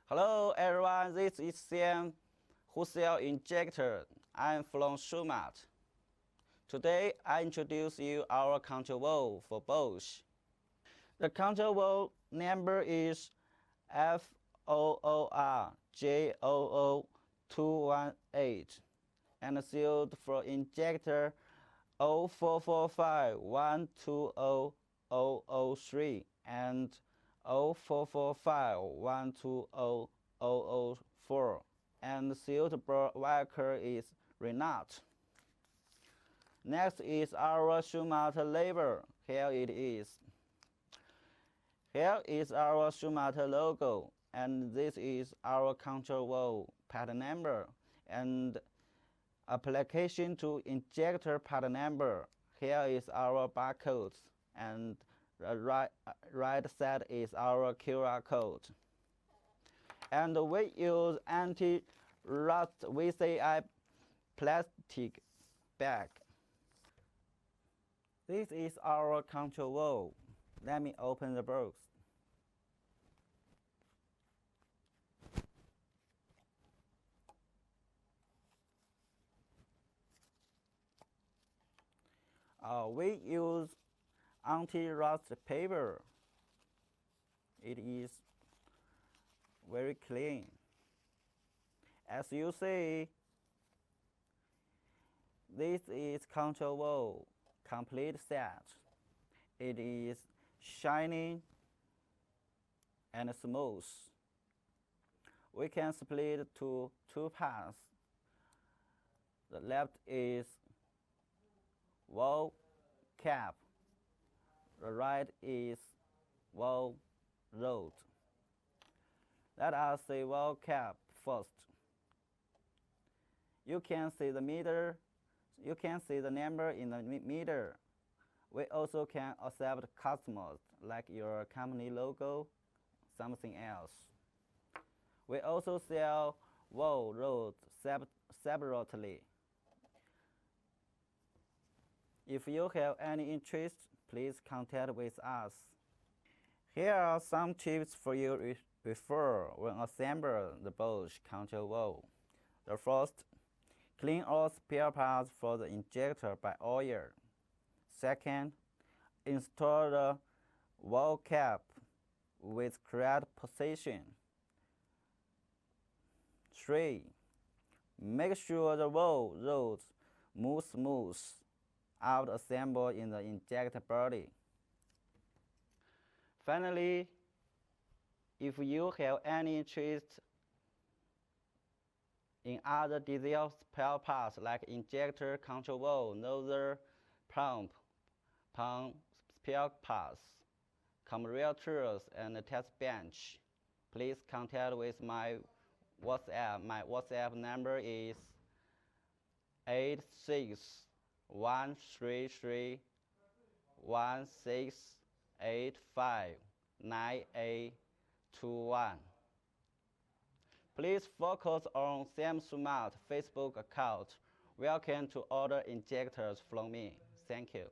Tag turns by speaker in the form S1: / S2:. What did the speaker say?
S1: Hello everyone, this is Sam who sells injector. I'm from Schumart. Today I introduce you our control valve for Bosch. The control valve number is F00RJ00218 and sealed for injector 0445120003 and 0445120004 and sealed breaker is RENAULT. Next is our Schumart label. Here it is. Here is our Schumart logo, and this is our control valve part number and application to injector part number. Here is our barcode, and the right side is our QR code. And we use anti-rust VCI plastic bag. This is our control valve. Let me open the box. We use anti-rust paper. It is very clean. As you see, this is control valve complete set. It is shining and smooth. We can split to two parts. The left is valve cap. The right is valve rod. Let us see valve cap first. You can see the meter. You can see the number in the meter. We also can accept customers like your company logo, something else. We also sell valve rods separately. If you have any interest, please contact with us. Here are some tips for you to refer when assemble the Bosch control valve. The first, clean all spare parts for the injector by oil. Second, install the valve cap with correct position. 3. Make sure the valve rods move smooth after assembled in the injector body. Finally, if you have any interest in other diesel spare parts like injector, control valve, nozzle, pump spare parts, conveyor tools, and test bench, please contact with my WhatsApp. My WhatsApp number is 8613316859821. Please focus on Sam Schumart Facebook account. Welcome to order injectors from me. Thank you.